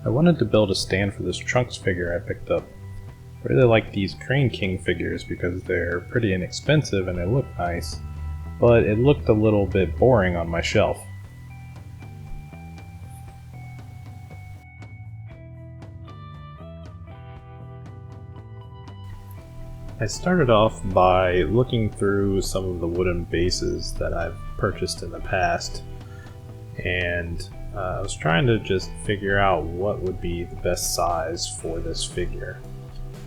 I wanted to build a stand for this Trunks figure I picked up. I really like these Crane King figures because they're pretty inexpensive and they look nice, but it looked a little bit boring on my shelf. I started off by looking through some of the wooden bases that I've purchased in the past, and I was trying to just figure out what would be the best size for this figure.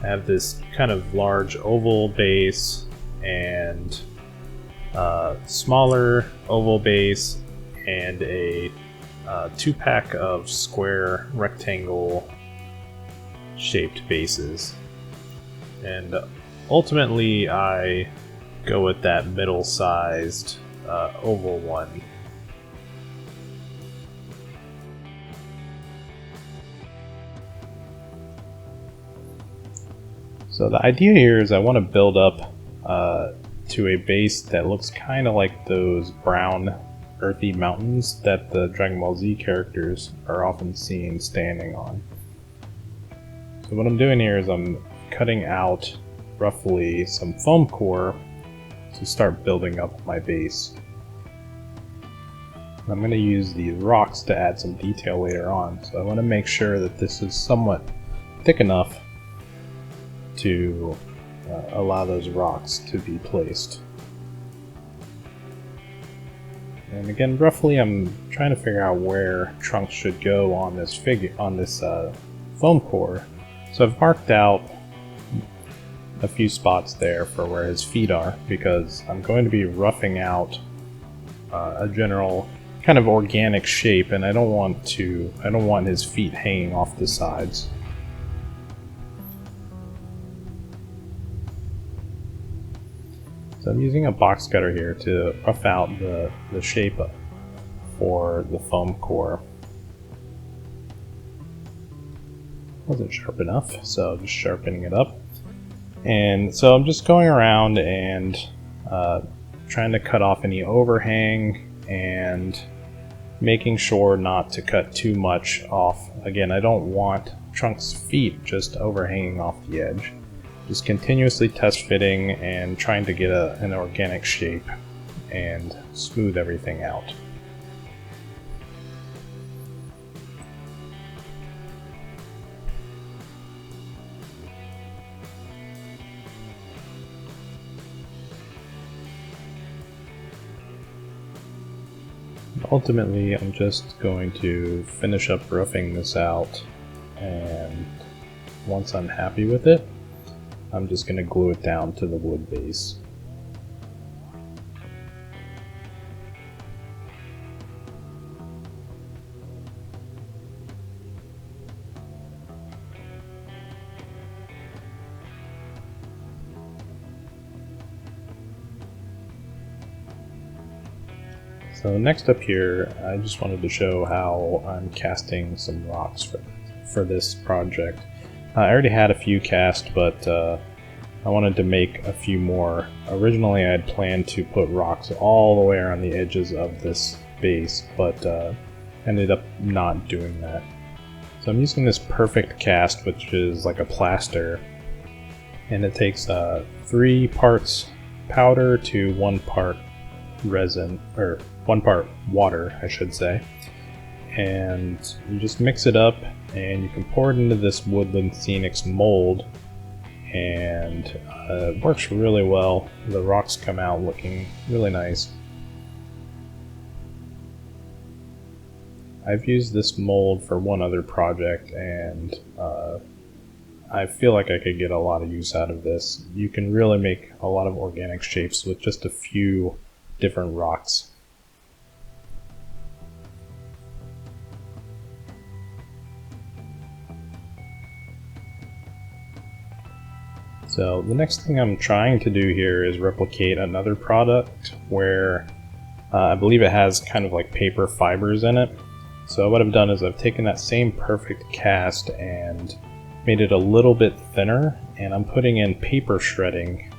I have this kind of large oval base and smaller oval base and a 2-pack of square rectangle shaped bases. And ultimately I go with that middle-sized oval one. So the idea here is I want to build up to a base that looks kind of like those brown earthy mountains that the Dragon Ball Z characters are often seen standing on. So what I'm doing here is I'm cutting out roughly some foam core to start building up my base. I'm going to use these rocks to add some detail later on, so I want to make sure that this is somewhat thick enough to allow those rocks to be placed. And again, roughly I'm trying to figure out where Trunks should go on this foam core. So I've marked out a few spots there for where his feet are, because I'm going to be roughing out a general kind of organic shape, and I don't want his feet hanging off the sides. So I'm using a box cutter here to rough out the shape for the foam core. Wasn't sharp enough, so just sharpening it up. And so I'm just going around and trying to cut off any overhang and making sure not to cut too much off. Again, I don't want Trunks' feet just overhanging off the edge. Just continuously test fitting and trying to get an organic shape and smooth everything out. Ultimately, I'm just going to finish up roughing this out, and once I'm happy with it, I'm just going to glue it down to the wood base. So next up here, I just wanted to show how I'm casting some rocks for this project. I already had a few cast, but I wanted to make a few more. Originally I had planned to put rocks all the way around the edges of this base, but ended up not doing that. So I'm using this perfect cast, which is like a plaster, and it takes 3 parts powder to 1 part resin, or 1 part water, I should say. And you just mix it up and you can pour it into this Woodland Scenics mold, and it works really well. The rocks come out looking really nice. I've used this mold for one other project, and I feel like I could get a lot of use out of this. You can really make a lot of organic shapes with just a few different rocks. So the next thing I'm trying to do here is replicate another product where I believe it has kind of like paper fibers in it. So what I've done is I've taken that same perfect cast and made it a little bit thinner, and I'm putting in paper shredding.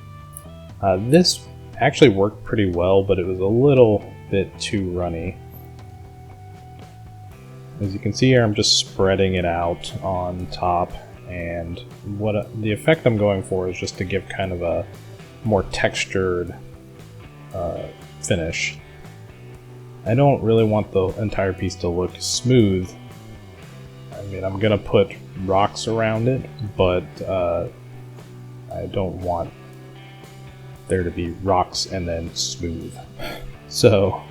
This actually worked pretty well, but it was a little bit too runny. as you can see here, I'm just spreading it out on top, and the effect I'm going for is just to give kind of a more textured finish. I don't really want the entire piece to look smooth. I mean, I'm gonna put rocks around it, but I don't want there to be rocks and then smooth. So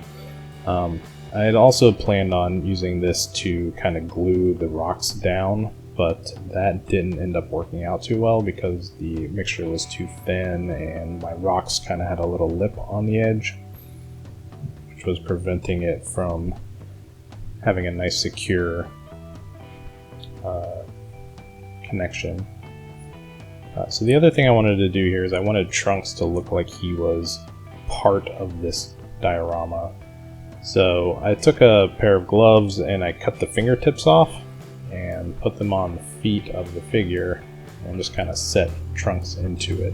I had also planned on using this to kind of glue the rocks down, but that didn't end up working out too well because the mixture was too thin and my rocks kind of had a little lip on the edge, which was preventing it from having a nice secure connection. So the other thing I wanted to do here is I wanted Trunks to look like he was part of this diorama. So I took a pair of gloves and I cut the fingertips off and put them on the feet of the figure and just kind of set Trunks into it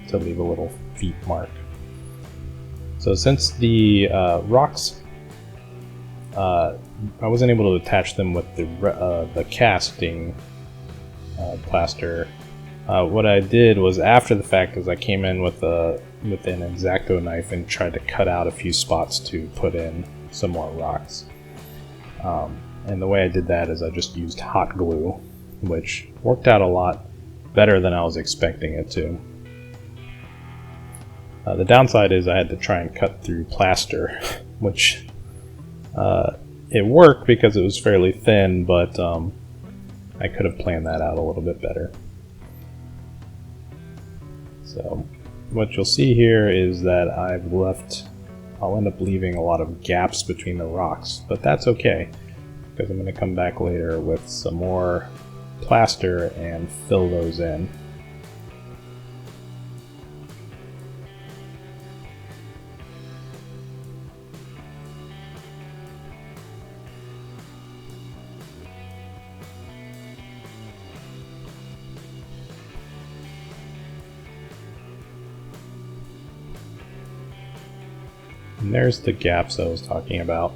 to leave a little feet mark. So since the rocks, I wasn't able to attach them with the casting plaster. What I did was, after the fact, is I came in with an X-Acto knife and tried to cut out a few spots to put in some more rocks. And the way I did that is I just used hot glue, which worked out a lot better than I was expecting it to. The downside is I had to try and cut through plaster, which it worked because it was fairly thin, but I could have planned that out a little bit better. So what you'll see here is that I'll end up leaving a lot of gaps between the rocks, but that's okay because I'm going to come back later with some more plaster and fill those in. And there's the gaps I was talking about.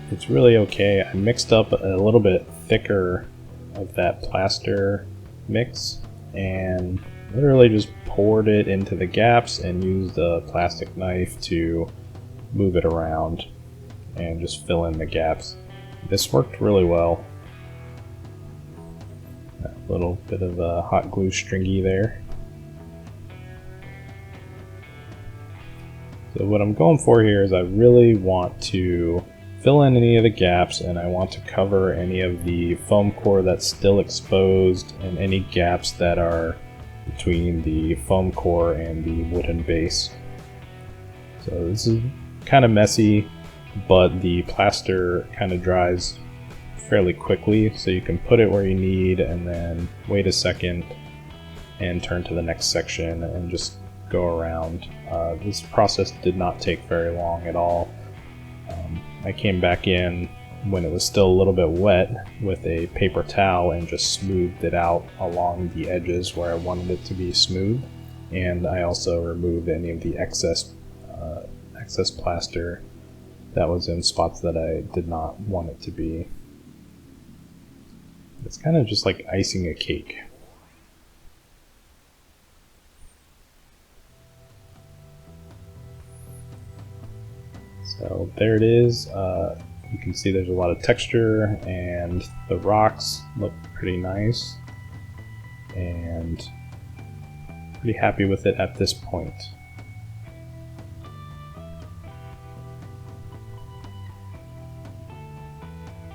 It's really okay. I mixed up a little bit thicker of that plaster mix and literally just poured it into the gaps and used a plastic knife to move it around and just fill in the gaps. This worked really well. A little bit of hot glue stringy there. So what I'm going for here is I really want to fill in any of the gaps, and I want to cover any of the foam core that's still exposed and any gaps that are between the foam core and the wooden base. So this is kind of messy, but the plaster kind of dries fairly quickly, so you can put it where you need and then wait a second and turn to the next section and just go around. This process did not take very long at all. I came back in when it was still a little bit wet with a paper towel and just smoothed it out along the edges where I wanted it to be smooth, and I also removed any of the excess plaster that was in spots that I did not want it to be. It's kind of just like icing a cake. So there it is. You can see there's a lot of texture and the rocks look pretty nice, and pretty happy with it at this point.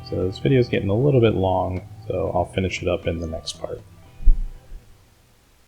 So this video is getting a little bit long, so I'll finish it up in the next part.